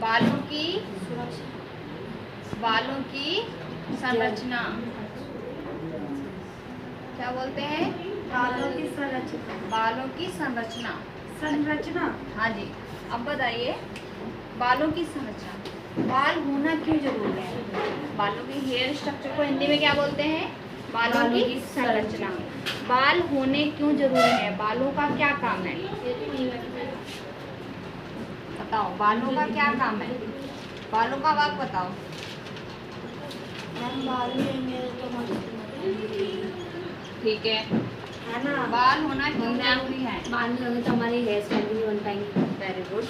बालों की संरचना क्या बोलते हैं? बालों की संरचना। बालों की संरचना। संरचना। हाँ जी। अब बताइए, बालों की संरचना, बाल होना क्यों जरूरी है? बालों की हेयर स्ट्रक्चर को हिंदी में क्या बोलते हैं? बालों की संरचना। बाल होने क्यों जरूरी है? बालों का क्या काम है? बताओ, बालों का क्या काम है? बालों का वाक बताओ। ठीक है ना, बाल होना क्यों जरूरी है? बाल नहीं होंगे तो हमारे हेयर स्टाइल भी नहीं बन पाएंगे। वेरी गुड,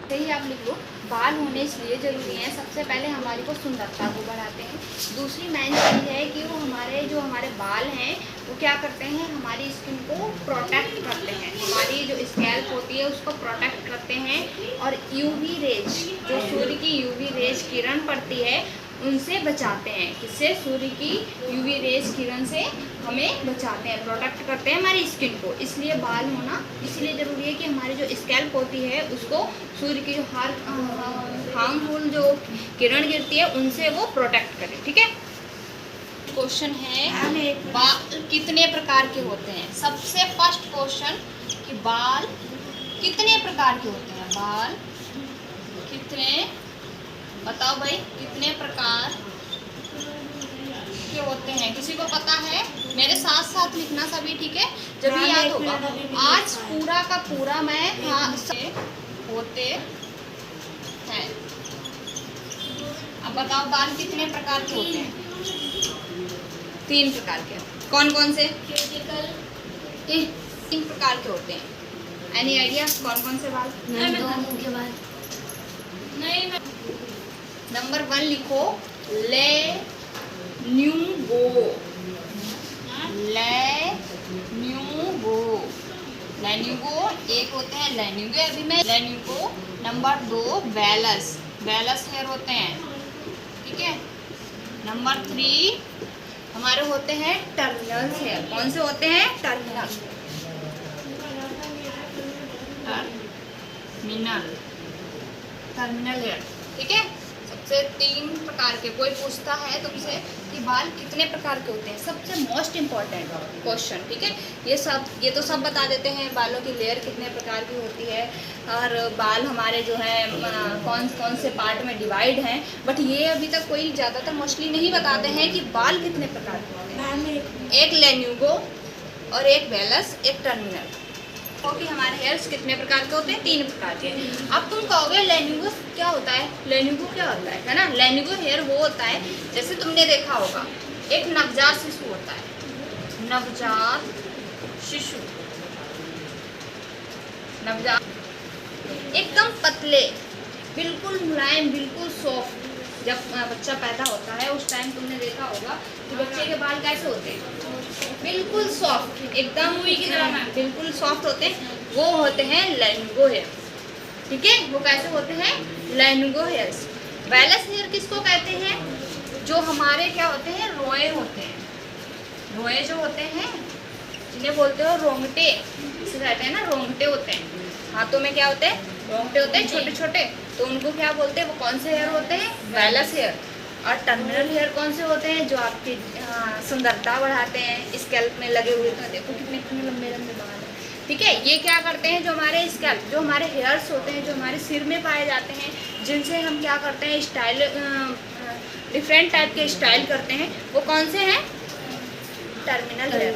सही आप लिखो। बाल होने इसलिए ज़रूरी है, सबसे पहले हमारी को सुंदरता को बढ़ाते हैं। दूसरी मेन चीज़ है कि वो हमारे बाल हैं वो क्या करते हैं, हमारी स्किन को प्रोटेक्ट करते हैं, हमारी जो स्कैल्प होती है उसको प्रोटेक्ट करते हैं। और यूवी रेज, जो सूर्य की यूवी रेज किरण पड़ती है उनसे बचाते हैं। किससे? सूर्य की यूवी रेज किरण से हमें बचाते हैं, प्रोटेक्ट करते हैं हमारी स्किन को। इसलिए बाल होना इसलिए ज़रूरी है कि हमारी जो स्कैल्प होती है उसको सूर्य की जो हार्मफुल जो किरण गिरती है उनसे वो प्रोटेक्ट करे। ठीक है। क्वेश्चन है, बाल कितने प्रकार के होते हैं? सबसे फर्स्ट क्वेश्चन कि बाल कितने प्रकार के होते हैं? बाल कितने, बताओ भाई, कितने प्रकार के होते हैं? किसी को पता है? मेरे साथ साथ लिखना सभी, ठीक है, जब भी याद होगा। आज पूरा का पूरा मैं से होते हैं। अब बताओ, बाल कितने प्रकार के होते हैं? 3 प्रकार के। कौन कौन से? 3 प्रकार के होते हैं। एनी आइडिया कौन कौन से बाल? के बाद नंबर 1 लिखो, लेन्यूगो। लेन्यूगो एक होते हैं लेन्यूगो। अभी मैं लेन्यूगो। नंबर 2 वेलस हेयर होते हैं। ठीक है। नंबर 3 हमारे होते हैं टर्मिनल हेयर। कौन से होते हैं? Terminal hair. ठीक है। सबसे 3 प्रकार के। कोई पूछता है तुमसे कि बाल कितने प्रकार के होते हैं, सबसे मोस्ट इम्पॉर्टेंट क्वेश्चन। ठीक है। ये तो सब बता देते हैं बालों की लेयर कितने प्रकार की होती है और बाल हमारे जो है कौन कौन से पार्ट में डिवाइड हैं, बट ये अभी तक कोई ज़्यादातर मोस्टली नहीं बताते हैं कि बाल कितने प्रकार के होते हैं। एक लेन्यूगो और एक वेलस, एक टर्मिनल। कि हमारे हेयर्स कितने प्रकार के होते हैं? 3 प्रकार के। अब तुम कहोगे लेन्यूगो क्या होता है? लेन्यूगो क्या होता है ना? लेन्यूगो हेयर वो होता है, जैसे तुमने देखा होगा एक नवजात शिशु होता है, नवजात शिशु, एकदम पतले, बिल्कुल मुलायम, बिल्कुल सॉफ्ट। जब बच्चा पैदा होता है उस टाइम तुमने देखा होगा कि बच्चे के बाल कैसे होते हैं? बिल्कुल सॉफ्ट, एकदम रुई की तरह बिल्कुल सॉफ्ट होते हैं। वो होते हैं लेन्यूगो हेयर। ठीक है। वो कैसे होते हैं? लेन्यूगो हेयर्स। वेलस हेयर किसको कहते हैं? जो हमारे क्या होते हैं? रोए होते हैं। रोए जो होते हैं जिन्हें बोलते हो रोंगटे, इसे कहते हैं ना, रोंगटे होते हैं। हाथों में क्या होते हैं? रोंगटे होते हैं छोटे छोटे। तो उनको क्या बोलते हैं? वो कौन से हेयर होते हैं? Vellus hair. और टर्मिनल हेयर कौन से होते हैं? जो आपकी सुंदरता बढ़ाते हैं, स्कैल्प में लगे हुए। तो देखो कितने कितने लंबे लंबे बाल हैं। ठीक है। ये क्या करते हैं? जो हमारे स्कैल्प, जो हमारे हेयर्स होते हैं, जो हमारे सिर में पाए जाते हैं, जिनसे हम क्या करते हैं? स्टाइल, डिफरेंट टाइप के स्टाइल करते हैं, वो कौन से हैं? Terminal hair.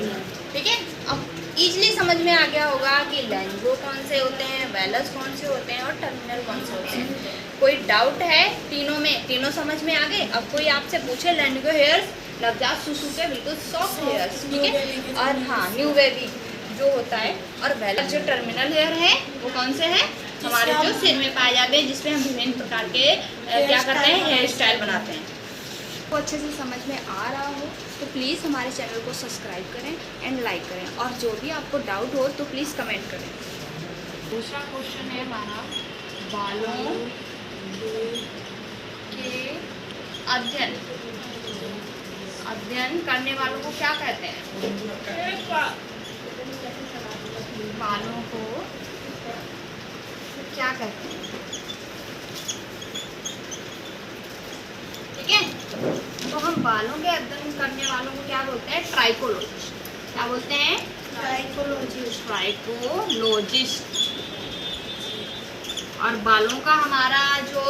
ठीक है। अब इजीली समझ में आ गया होगा कि लेन्यूगो कौन से होते हैं, वेलस कौन से होते हैं और टर्मिनल कौन से होते हैं। कोई डाउट है तीनों में? तीनों समझ में आ गए? अब कोई आपसे पूछे लेन्यूगो हेयर्स नवजात शिशु के बिल्कुल सॉफ्ट हेयर्स, ठीक है, और हाँ न्यू बेबी जो होता है, और वेलस जो टर्मिनल हेयर है वो कौन से हैं? हमारे जो सिर में पाए जाते हैं, जिसमें हम विभिन्न प्रकार के क्या करते हैं? हेयर स्टाइल बनाते हैं। को अच्छे से समझ में आ रहा हो तो प्लीज़ हमारे चैनल को सब्सक्राइब करें एंड लाइक करें, और जो भी आपको डाउट हो तो प्लीज़ कमेंट करें। दूसरा क्वेश्चन है हमारा, बालों के अध्ययन करने वालों को क्या कहते हैं? बालों को क्या कहते हैं? बालों के अध्ययन करने वालों को क्या बोलते हैं? ट्राइकोलॉजिस्ट। क्या बोलते हैं? ट्राइकोलॉजिस्ट। ट्राइकोलॉजिस्ट। और बालों का हमारा जो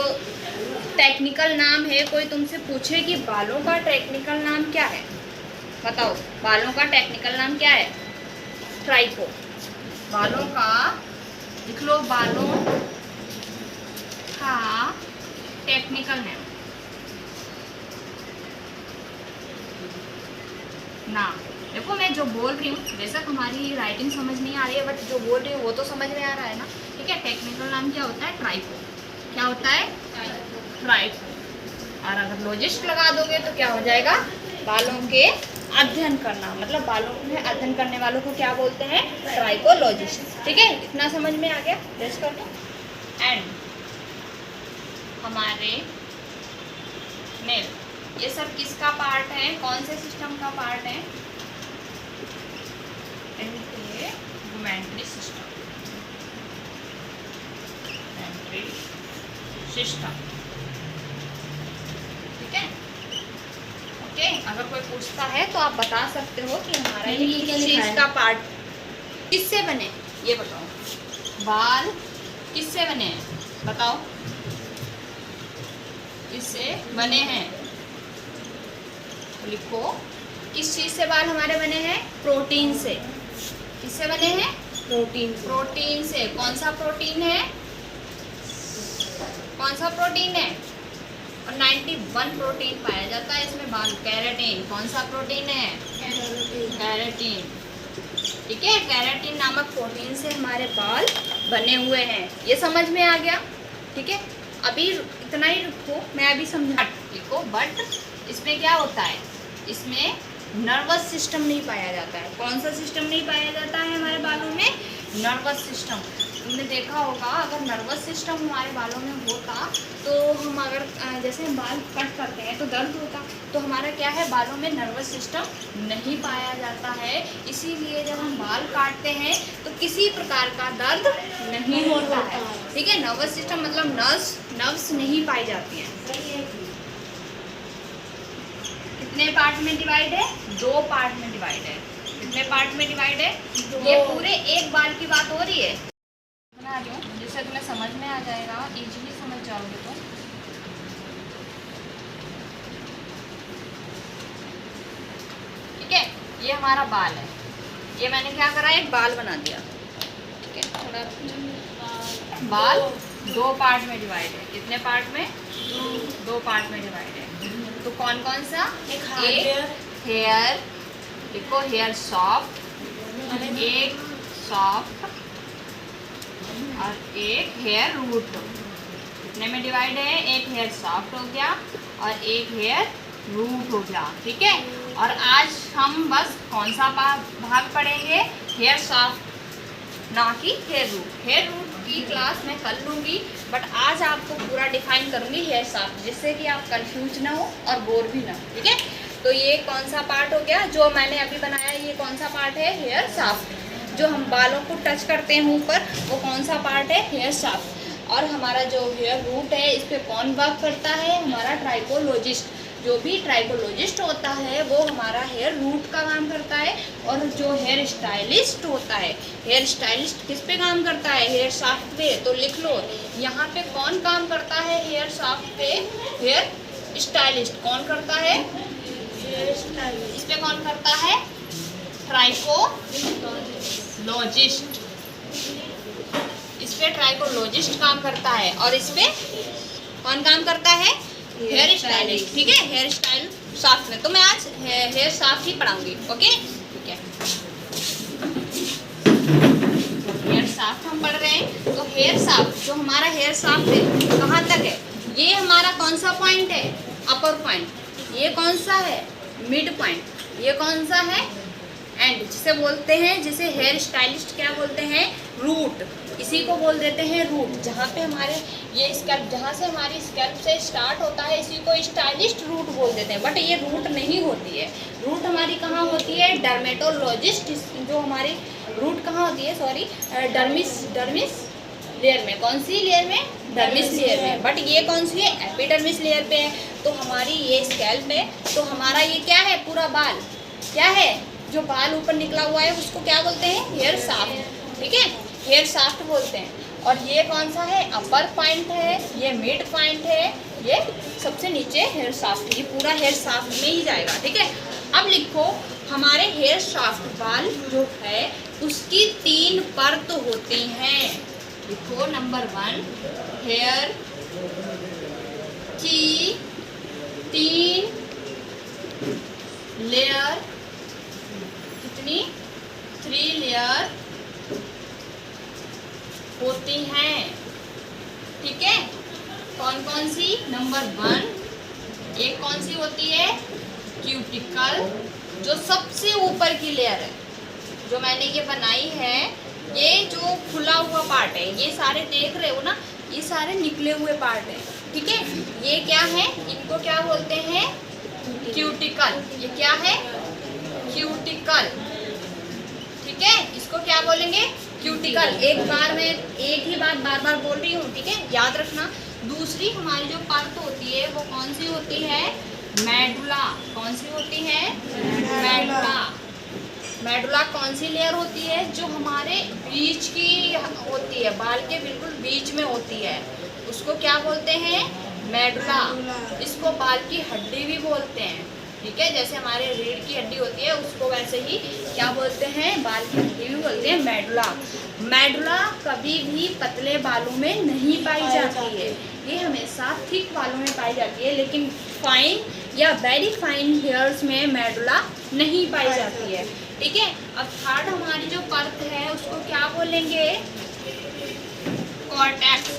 टेक्निकल नाम है, कोई तुमसे पूछे कि बालों का टेक्निकल नाम क्या है, बताओ बालों का टेक्निकल नाम क्या है? ट्राइको। बालों का लिख लो, बालों का टेक्निकल नेम नाम। देखो मैं जो बोल रही हूँ, बेशक हमारी राइटिंग समझ नहीं आ रही है, बट जो बोल रही हूँ वो तो समझ में आ रहा है ना। ठीक है, टेक्निकल नाम क्या होता है? ट्राइको। क्या होता है? ट्राइको। और अगर लॉजिस्ट लगा दोगे तो क्या हो जाएगा? बालों के अध्ययन करना, मतलब बालों में अध्ययन करने वालों को क्या बोलते हैं? ट्राइकोलॉजिस्ट। ठीक है, इतना समझ में आ गया? रेस्ट कर लो। एंड हमारे नेल, ये सब किसका पार्ट है? कौन से सिस्टम का पार्ट है? इंटीग्यूमेंट्री सिस्टम। सिस्टम। ठीक है, ओके। अगर कोई पूछता है तो आप बता सकते हो कि हमारा ये किस चीज का पार्ट, किससे बने, ये बताओ। बाल किससे बने हैं? बताओ, किससे बने हैं? लिखो, किस चीज से बाल हमारे बने हैं? प्रोटीन से। किससे बने हैं? प्रोटीन। प्रोटीन से। कौन सा प्रोटीन है? कौन सा प्रोटीन है? और 91 प्रोटीन पाया जाता है इसमें बाल। केराटिन। कौन सा प्रोटीन है? केराटिन। ठीक है, केराटिन नामक प्रोटीन से हमारे बाल बने हुए हैं। ये समझ में आ गया? ठीक है, अभी इतना ही रखो, मैं अभी समझा। लिखो, बट इसमें क्या होता है? इसमें नर्वस सिस्टम नहीं पाया जाता है। कौन सा सिस्टम नहीं पाया जाता है हमारे बालों में? Nervous system. तुमने देखा होगा, अगर नर्वस सिस्टम हमारे बालों में होता तो हम अगर जैसे हम बाल कट करते हैं तो दर्द होता, तो हमारा क्या है? बालों में नर्वस सिस्टम नहीं पाया जाता है। इसीलिए जब हम बाल काटते हैं तो किसी प्रकार का दर्द नहीं होता है। ठीक है, नर्वस सिस्टम मतलब नर्व्स नहीं पाई जाती हैं। कितने पार्ट में डिवाइड है? 2 पार्ट में डिवाइड है। कितने पार्ट में डिवाइड है? ये पूरे एक बाल की बात हो रही है। बना रही हूँ जिससे तुम्हें समझ में आ जाएगा, इजीली समझ जाओगे। तो ठीक है, ये हमारा बाल है। ये मैंने क्या करा? एक बाल बना दिया। ठीक है, थोड़ा बाल 2 पार्ट में डिवाइड है। कितने पार्ट में? 2 पार्ट में डिवाइड है। तो कौन कौन सा? एक हेयर, लिखो हेयर सॉफ्ट, एक सॉफ्ट और एक हेयर रूट। कितने में डिवाइड है? एक हेयर सॉफ्ट हो गया और एक हेयर रूट हो गया। ठीक है, और आज हम बस कौन सा भाग पढ़ेंगे? हेयर सॉफ्ट, ना कि हेयर रूट। हेयर रूट की क्लास मैं कर लूँगी, बट आज आपको पूरा डिफाइन करूँगी हेयर सॉफ्ट, जिससे कि आप कंफ्यूज ना हो और बोर भी ना हो। ठीक है, तो ये कौन सा पार्ट हो गया जो मैंने अभी बनाया? ये कौन सा पार्ट है? Hair shaft. जो हम बालों को टच करते हैं ऊपर, वो कौन सा पार्ट है? Hair shaft. और हमारा जो हेयर रूट है, इस पर कौन वर्क करता है? हमारा ट्राइकोलॉजिस्ट। जो भी ट्राइकोलॉजिस्ट होता है वो हमारा हेयर रूट का काम करता है। और जो हेयर स्टाइलिस्ट होता है, हेयर स्टाइलिस्ट किस पे काम करता है? हेयर सॉफ्ट पे। तो लिख लो, यहाँ पे कौन काम करता है हेयर सॉफ्ट पे? Hair stylist. कौन करता है? Hair stylist. इस पे कौन करता है? ट्राइकोलॉजिस्ट। इस पे ट्राइकोलॉजिस्ट काम करता है। और इस पे कौन काम करता है? Hair stylist. ठीक है, हेयर स्टाइल सॉफ्ट में। तो मैं आज हेयर सॉफ्ट ही पढ़ाऊंगी। ओके, ठीक है, हेयर सॉफ्ट हम पढ़ रहे हैं। तो हेयर सॉफ्ट, जो हमारा हेयर सॉफ्ट है, कहाँ तक है? ये हमारा कौन सा पॉइंट है? अपर पॉइंट। ये कौन सा है? Mid point. ये कौन सा है? एंड, जिसे बोलते हैं, जिसे हेयर स्टाइलिस्ट क्या बोलते हैं? रूट। इसी को बोल देते हैं रूट। जहाँ पे हमारे ये स्कैल्प, जहाँ से हमारी स्कैल्प से स्टार्ट होता है, इसी को स्टाइलिस्ट रूट बोल देते हैं। बट ये रूट नहीं होती है। रूट हमारी कहाँ होती है? डर्मेटोलॉजिस्ट। जो हमारी रूट कहाँ होती है? सॉरी, डर्मिस लेयर में। कौन सी लेयर में? डर्मिस लेयर में। बट ये कौन सी है? एपिडर्मिस लेयर पे है। तो हमारी ये स्कैल्प है, तो हमारा ये क्या है? पूरा बाल क्या है? जो बाल ऊपर निकला हुआ है उसको क्या बोलते हैं? Hair shaft. ठीक है, हेयर शाफ्ट बोलते हैं। और ये कौन सा है? अपर पॉइंट है, ये मिड पॉइंट है, ये सबसे नीचे हेयर शाफ्ट। ये पूरा हेयर शाफ्ट में ही जाएगा। ठीक है, अब लिखो हमारे हेयर शाफ्ट बाल जो है उसकी 3 परत होती हैं। लिखो नंबर 1, हेयर की 3 लेयर। कितनी? 3 लेयर होती हैं। ठीक है, कौन कौन सी? नंबर 1, एक कौन सी होती है? क्यूटिकल, जो सबसे ऊपर की लेयर है, जो मैंने ये बनाई है। ये जो खुला हुआ पार्ट है, ये सारे देख रहे हो ना, ये सारे निकले हुए पार्ट है। ठीक है, ये क्या है? इनको क्या बोलते हैं? क्यूटिकल। ये क्या है? क्यूटिकल। ठीक है, इसको क्या बोलेंगे? क्यूटिकल। एक बार मैं एक ही बात बार बार बोल रही हूँ। ठीक है, याद रखना। दूसरी हमारी जो परत होती है वो कौन सी होती है? मेडुला। कौन सी होती है? मेडुला। मेडुला कौन सी लेयर होती है? जो हमारे बीच की होती है, बाल के बिल्कुल बीच में होती है, उसको क्या बोलते हैं? मेडुला। इसको बाल की हड्डी भी बोलते हैं। ठीक है, जैसे हमारे रीढ़ की हड्डी होती है उसको वैसे ही क्या बोलते हैं? बाल की हड्डी भी बोलते हैं, मेडुला। मेडुला कभी भी पतले बालों में नहीं पाई जाती है, ये हमेशा थिक बालों में पाई जाती है, लेकिन फाइन या वेरी फाइन हेयर्स में मेडुला नहीं पाई जाती है। ठीक है, अब थर्ड हमारी जो परत है उसको क्या बोलेंगे? कॉर्टेक्स।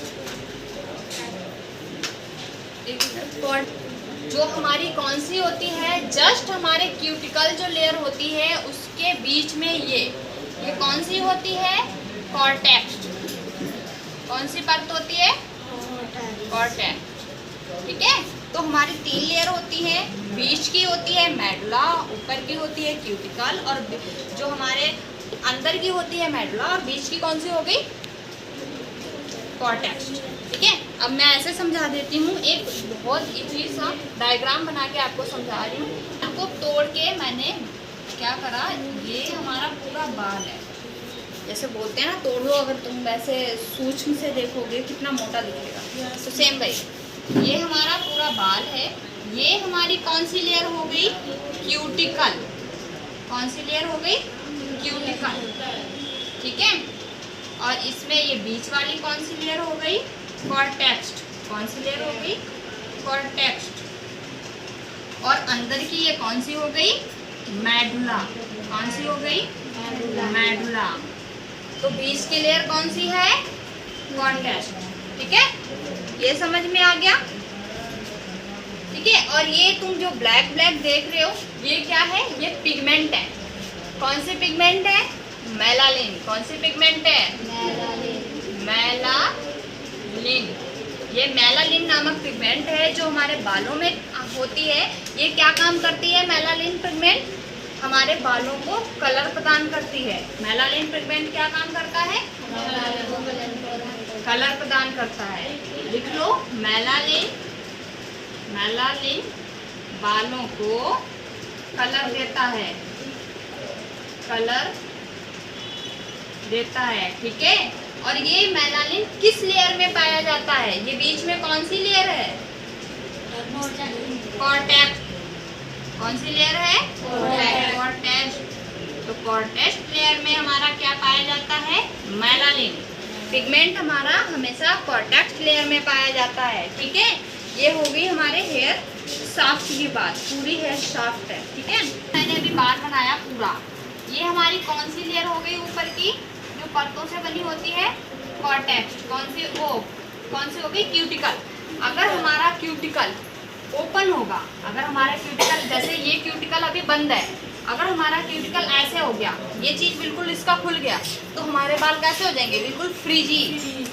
जो हमारी कौन सी होती है? जस्ट हमारे क्यूटिकल जो लेयर होती है उसके बीच में ये कौन सी होती है? कॉर्टेक्स। कौन सी परत होती है? कॉर्टेक्स। ठीक है, तो हमारी 3 लेयर होती है। बीच की होती है मेडुला, ऊपर की होती है क्यूटिकल, और जो हमारे अंदर की होती है मेडुला, और बीच की कौन सी हो गई? कॉर्टेक्स। ठीक है, अब मैं ऐसे समझा देती हूँ, एक बहुत इजी सा डायग्राम बना के आपको समझा रही हूँ। आपको तोड़ के मैंने क्या करा, ये हमारा पूरा बाल है, जैसे बोलते हैं ना तोड़ दो, अगर तुम वैसे सूक्ष्म से देखोगे कितना मोटा दिखेगा, तो सेम वही ये हमारा पूरा बाल है। ये हमारी कौन सी लेयर हो गई? क्यूटिकल। कौन सी लेयर हो गई? क्यूटिकल। ठीक है, और इसमें ये बीच वाली कौन सी लेयर हो गई? कॉर्टेक्स। कौन सी लेयर हो गई? कॉर्टेक्स। और अंदर की ये कौन सी हो गई? मेडुला। कौन सी हो गई? मेडुला। तो बीच की लेयर कौन सी है? कॉर्टेक्स। ठीक है, ये समझ में आ गया? ठीक है, और ये तुम जो ब्लैक ब्लैक देख रहे हो ये क्या है? ये पिगमेंट है। कौन सी पिगमेंट है? मेलानिन। कौन सी पिगमेंट है? मेलानिन। ये मेलानिन नामक पिगमेंट है जो हमारे बालों में होती है। ये क्या काम करती है? मेलानिन पिगमेंट हमारे बालों को कलर प्रदान करती है। मेलानिन पिगमेंट क्या काम करता है? कलर प्रदान करता है। लिख लो, मेलानिन। मेलानिन बालों को कलर देता है, कलर देता है। ठीक है, और ये मेलानिन किस लेयर में पाया जाता है? ये बीच में कौन सी लेयर है? कॉर्टेक्स। कौन सी लेयर है? कॉर्टेक्स। तो कॉर्टेक्स लेयर में हमारा क्या पाया जाता है? मेलानिन पिगमेंट हमारा हमेशा कॉर्टेक्स लेयर में पाया जाता है। ठीक है, ये हो गई हमारे हेयर शाफ्ट की बात, पूरी हेयर शाफ्ट है। ठीक है, मैंने अभी बाल बनाया पूरा। ये हमारी कौन सी लेयर हो गई ऊपर की, जो परतों से बनी होती है? कॉर्टेक्स। कौन सी? वो कौन सी हो गई? क्यूटिकल। अगर हमारा क्यूटिकल ओपन होगा, अगर हमारा क्यूटिकल, जैसे ये क्यूटिकल अभी बंद है, अगर हमारा क्यूटिकल ऐसे हो गया, ये चीज़ बिल्कुल इसका खुल गया, तो हमारे बाल कैसे हो जाएंगे? बिल्कुल फ्रीजी,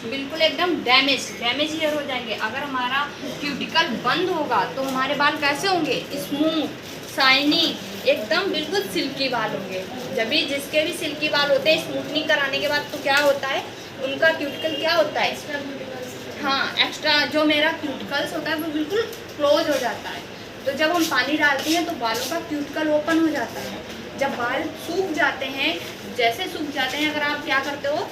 बिल्कुल एकदम डैमेज हेयर हो जाएंगे। अगर हमारा क्यूटिकल बंद होगा तो हमारे बाल कैसे होंगे? स्मूथ, शाइनी, एकदम बिल्कुल सिल्की बाल होंगे। जब भी जिसके भी सिल्की बाल होते हैं, स्मूथनिंग कराने के बाद तो क्या होता है, उनका क्यूटिकल क्या होता है, हाँ एक्स्ट्रा जो मेरा क्यूटिकल्स होता है वो बिल्कुल क्लोज हो जाता है। तो जब हम पानी डालते हैं तो बालों का क्यूटिकल ओपन हो जाता है। जब बाल सूख जाते हैं, जैसे सूख जाते हैं, अगर आप क्या करते हो,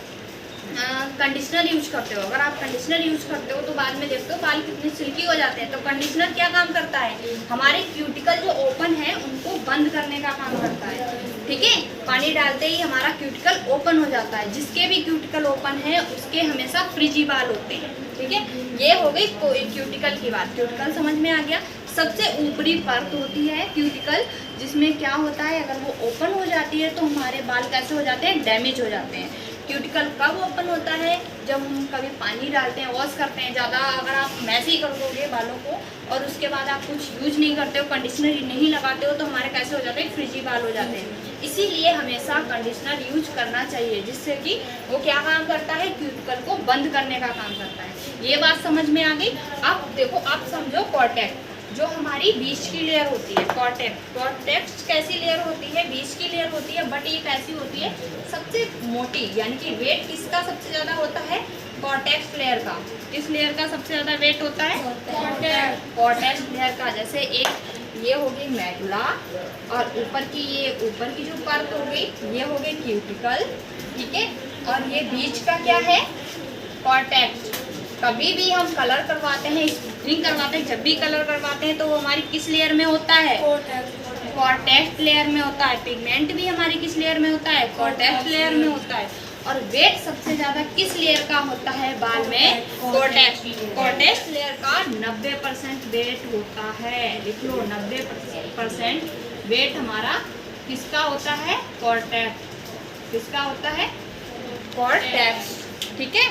कंडीशनर यूज करते हो, अगर आप कंडीशनर यूज करते हो तो बाद में देखते हो बाल कितने सिल्की हो जाते हैं। तो कंडीशनर क्या काम करता है, हमारे क्यूटिकल जो ओपन है उनको बंद करने का काम करता है। ठीक है, पानी डालते ही हमारा क्यूटिकल ओपन हो जाता है। जिसके भी क्यूटिकल ओपन है उसके हमेशा फ्रिजी बाल होते हैं। ठीक है, ये हो गई क्यूटिकल की बात। क्यूटिकल समझ में आ गया। सबसे ऊपरी परत होती है क्यूटिकल, जिसमें क्या होता है, अगर वो ओपन हो जाती है तो हमारे बाल कैसे हो जाते हैं, डैमेज हो जाते हैं। क्यूटिकल कब ओपन होता है, जब हम कभी पानी डालते हैं, वॉश करते हैं ज़्यादा, अगर आप मैसे ही कर दोगे बालों को और उसके बाद आप कुछ यूज नहीं करते हो, कंडीशनर नहीं लगाते हो, तो हमारे कैसे हो जाते हैं, फ्रिजी बाल हो जाते हैं। इसीलिए हमेशा कंडीशनर यूज करना चाहिए, जिससे कि वो क्या काम करता है, क्यूटिकल को बंद करने का काम करता है। ये बात समझ में आ गई। अब देखो, आप समझो कॉर्टेक्स, जो हमारी बीच की लेयर होती है, कॉर्टेक्स कैसी लेयर होती है, बीच की लेयर होती है, बट ये कैसी होती है, सबसे मोटी, यानी कि वेट किसका सबसे ज़्यादा होता है, कॉर्टेक्स लेयर का। किस लेयर का सबसे ज़्यादा वेट होता है, कॉर्टेक्स लेयर का। जैसे एक ये हो गई मेडुला, और ऊपर की ये ऊपर की जो परत हो गई ये हो गई क्यूटिकल। ठीक है, और ये बीच का क्या है, कॉर्टेक्स। कभी भी हम कलर करवाते हैं, स्मूथनिंग करवाते हैं, जब भी कलर करवाते हैं तो वो हमारी किस लेयर में होता है, कॉर्टेक्स लेयर में होता है। पिगमेंट भी हमारी किस लेयर में होता है, कॉर्टेक्स लेयर में होता है। और वेट सबसे ज़्यादा किस लेयर का होता है बाल में, कॉर्टेक्स लेयर का 90% वेट होता है। लिख लो, 90% वेट हमारा किसका होता है, कॉर्टेक्स। किसका होता है, कॉर्टेक्स। ठीक है,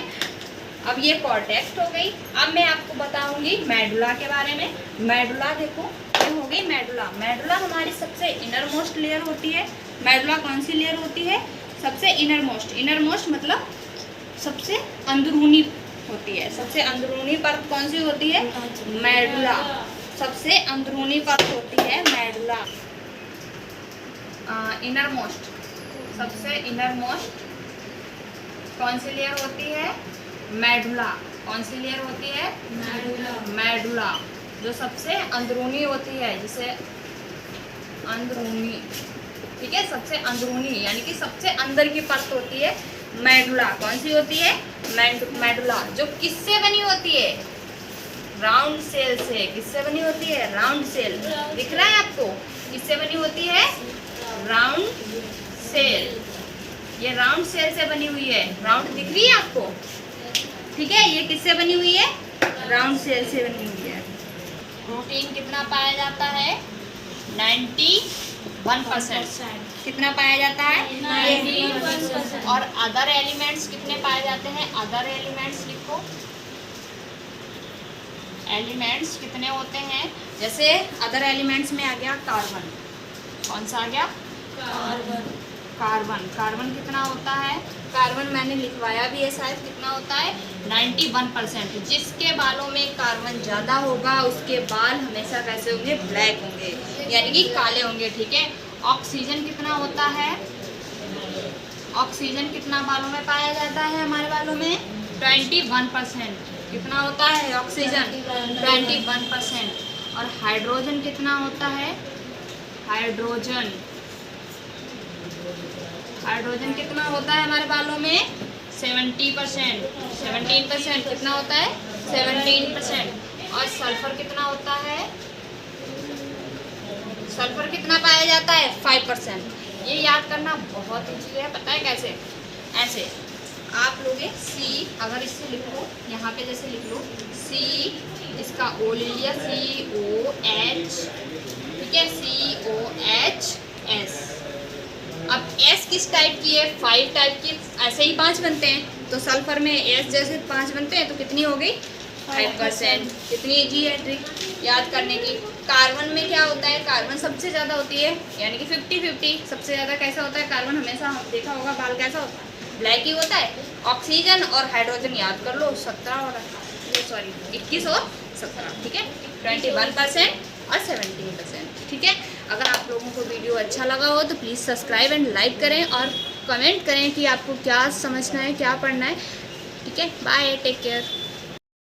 अब ये कॉर्टेक्स हो गई। अब मैं आपको बताऊंगी मेडुला के बारे में। मेडुला देखो, ये हो गई मेडुला। मेडुला हमारी सबसे इनर मोस्ट लेयर होती है। मेडुला कौन सी लेयर होती है, सबसे इनर मोस्ट। इनर मोस्ट मतलब सबसे अंदरूनी होती है। सबसे अंदरूनी परत कौन सी होती है, मेडुला। सबसे अंदरूनी परत होती है मेडुला। इनर मोस्ट, सबसे इनर मोस्ट कौन सी लेयर होती है, मेडुला। कौन सी लेयर होती है, मेडुला, जो सबसे अंदरूनी होती है, जिसे अंदरूनी, ठीक है, सबसे अंदरूनी यानी कि सबसे अंदर की परत होती है मेडुला। कौन सी होती है, मेडुला, जो किससे बनी होती है, राउंड सेल से। किससे बनी होती है, राउंड सेल। दिख रहा है आपको, किससे बनी होती है, राउंड सेल। ये राउंड सेल से बनी हुई है, राउंड दिख रही है आपको, ठीक है। ये किससे बनी हुई है, राउंड सेल से बनी हुई है। प्रोटीन कितना पाया जाता है, 91%। कितना पाया जाता है, 91%। और अदर एलिमेंट्स कितने पाए जाते हैं, अदर एलिमेंट्स लिखो। एलिमेंट्स कितने होते हैं, जैसे अदर एलिमेंट्स में आ गया कार्बन। कौन सा आ गया, कार्बन। कार्बन कितना होता है, कार्बन मैंने लिखवाया भी है शायद, कितना होता है, 91%। जिसके बालों में कार्बन ज़्यादा होगा उसके बाल हमेशा कैसे होंगे, ब्लैक होंगे, यानी कि काले होंगे। ठीक है। ऑक्सीजन कितना होता है, ऑक्सीजन कितना बालों में पाया जाता है, हमारे बालों में 21%। कितना होता है ऑक्सीजन, 21%। और हाइड्रोजन कितना होता है, हाइड्रोजन, हाइड्रोजन कितना होता है हमारे बालों में, 70%। 17% कितना होता है, 17%। और सल्फर कितना होता है, सल्फर कितना पाया जाता है, 5%। ये याद करना बहुत ईजी है, पता है कैसे, ऐसे आप लोगे सी, अगर इससे लिखो, यहाँ पे जैसे लिख लो सी, इसका ओ ले लिया, COH, ठीक है, COHS। अब S किस टाइप की है, 5 टाइप की, ऐसे ही 5 बनते हैं। तो सल्फर में S जैसे 5 बनते हैं, तो कितनी हो गई, 5%। कितनी ईजी है ट्रिक याद करने की। कार्बन में क्या होता है, कार्बन सबसे ज़्यादा होती है, यानी कि 50-50। सबसे ज़्यादा कैसा होता है कार्बन, हमेशा देखा होगा बाल कैसा होता है, ब्लैक ही होता है। ऑक्सीजन और हाइड्रोजन याद कर लो, 17 और 21 और 17, ठीक है। 21% और 17%, ठीक है। अगर आप लोगों को वीडियो अच्छा लगा हो तो प्लीज़ सब्सक्राइब एंड लाइक करें और कमेंट करें कि आपको क्या समझना है, क्या पढ़ना है। ठीक है, बाय, टेक केयर।